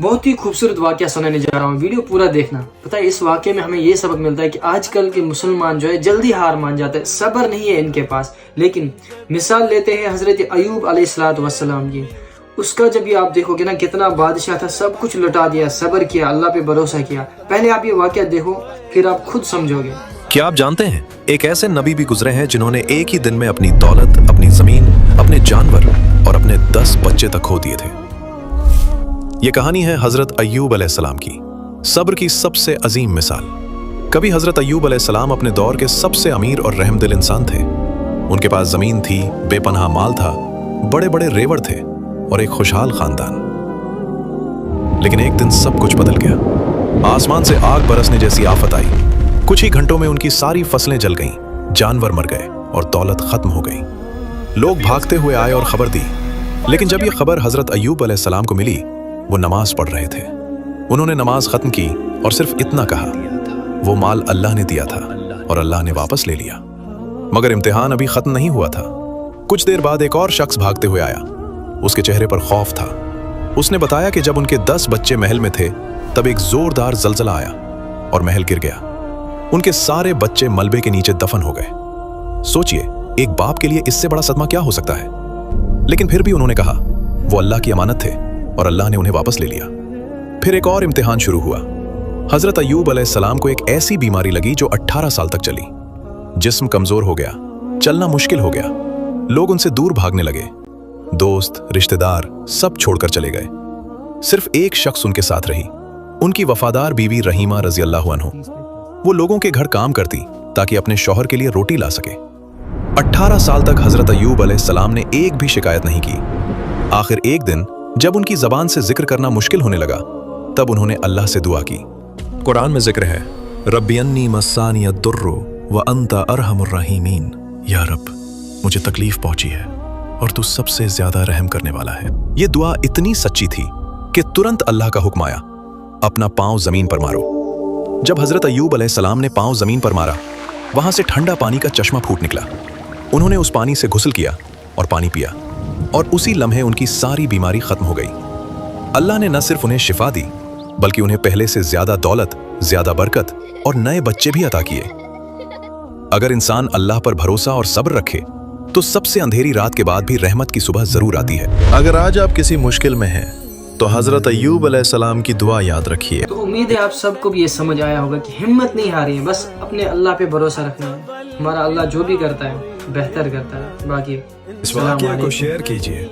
بہت ہی خوبصورت واقعہ سنانے جا رہا ہوں، ویڈیو پورا دیکھنا۔ پتہ ہے اس واقعے میں ہمیں یہ سبق ملتا ہے کہ آج کل کے مسلمان جو ہے جلدی ہار مان جاتے ہیں، صبر نہیں ہے ان کے پاس۔ لیکن مثال لیتے ہیں حضرت ایوب علیہ السلام کی۔ اس کا جب یہ آپ دیکھو گے نا، کتنا بادشاہ تھا، سب کچھ لٹا دیا، صبر کیا، اللہ پہ بھروسہ کیا۔ پہلے آپ یہ واقعہ دیکھو، پھر آپ خود سمجھو گے۔ کیا آپ جانتے ہیں ایک ایسے نبی بھی گزرے ہیں جنہوں نے ایک ہی دن میں اپنی دولت، اپنی زمین، اپنے جانور اور اپنے 10 بچے تک کھو دیے تھے؟ یہ کہانی ہے حضرت ایوب علیہ السلام کی، صبر کی سب سے عظیم مثال۔ کبھی حضرت ایوب علیہ السلام اپنے دور کے سب سے امیر اور رحم دل انسان تھے۔ ان کے پاس زمین تھی، بے پناہ مال تھا، بڑے بڑے ریوڑ تھے اور ایک خوشحال خاندان۔ لیکن ایک دن سب کچھ بدل گیا۔ آسمان سے آگ برسنے جیسی آفت آئی۔ کچھ ہی گھنٹوں میں ان کی ساری فصلیں جل گئیں، جانور مر گئے اور دولت ختم ہو گئی۔ لوگ بھاگتے ہوئے آئے اور خبر دی، لیکن جب یہ خبر حضرت ایوب علیہ السلام کو ملی، وہ نماز پڑھ رہے تھے۔ انہوں نے نماز ختم کی اور صرف اتنا کہا، وہ مال اللہ نے دیا تھا اور اللہ نے واپس لے لیا۔ مگر امتحان ابھی ختم نہیں ہوا تھا۔ کچھ دیر بعد ایک اور شخص بھاگتے ہوئے آیا۔ اس کے چہرے پر خوف تھا۔ اس نے بتایا کہ جب ان کے 10 بچے محل میں تھے تب ایک زوردار زلزلہ آیا اور محل گر گیا۔ ان کے سارے بچے ملبے کے نیچے دفن ہو گئے۔ سوچئے ایک باپ کے لیے اس سے بڑا صدمہ کیا ہو سکتا ہے؟ لیکن پھر بھی انہوں نے کہا وہ اللہ کی امانت تھے اور اللہ نے انہیں واپس لے لیا۔ پھر ایک اور امتحان شروع ہوا۔ حضرت ایوب علیہ السلام کو ایک ایسی بیماری لگی جو 18 سال تک چلی۔ جسم کمزور ہو گیا، چلنا مشکل ہو گیا۔ لوگ ان سے دور بھاگنے لگے۔ دوست، رشتہ دار سب چھوڑ کر چلے گئے۔ صرف ایک شخص ان کے ساتھ رہی، ان کی وفادار بیوی رحیمہ رضی اللہ عنہ۔ وہ لوگوں کے گھر کام کرتی تاکہ اپنے شوہر کے لیے روٹی لا سکے۔ 18 سال تک حضرت ایوب علیہ السلام نے ایک بھی شکایت نہیں کی۔ آخر ایک دن جب ان کی زبان سے ذکر کرنا مشکل ہونے لگا، تب انہوں نے اللہ سے دعا کی۔ قرآن میں ذکر ہے، رب انی مسانی الضر وانت ارحم الراحمین۔ یا رب، مجھے تکلیف پہنچی ہے اور تو سب سے زیادہ رحم کرنے والا ہے۔ یہ دعا اتنی سچی تھی کہ ترنت اللہ کا حکم آیا، اپنا پاؤں زمین پر مارو۔ جب حضرت ایوب علیہ السلام نے پاؤں زمین پر مارا، وہاں سے ٹھنڈا پانی کا چشمہ پھوٹ نکلا۔ انہوں نے اس پانی سے غسل کیا اور پانی پیا، اور اسی لمحے ان کی ساری بیماری ختم ہو گئی۔ اللہ نے نہ صرف انہیں شفا دی، بلکہ انہیں پہلے سے زیادہ دولت، زیادہ برکت اور نئے بچے بھی عطا کیے۔ اگر انسان اللہ پر بھروسہ اور صبر رکھے تو سب سے اندھیری رات کے بعد بھی رحمت کی صبح ضرور آتی ہے۔ اگر آج آپ کسی مشکل میں ہیں تو حضرت ایوب علیہ السلام کی دعا یاد رکھیے۔ تو امید ہے آپ سب کو بھی یہ سمجھ آیا ہوگا کہ ہمت نہیں ہاری ہے، بس اپنے اللہ پہ بھروسہ رکھنا ہے۔ ہمارا اللہ جو بھی کرتا ہے بہتر کرتا ہے۔ باقی اس واقعے کو شیئر کیجیے۔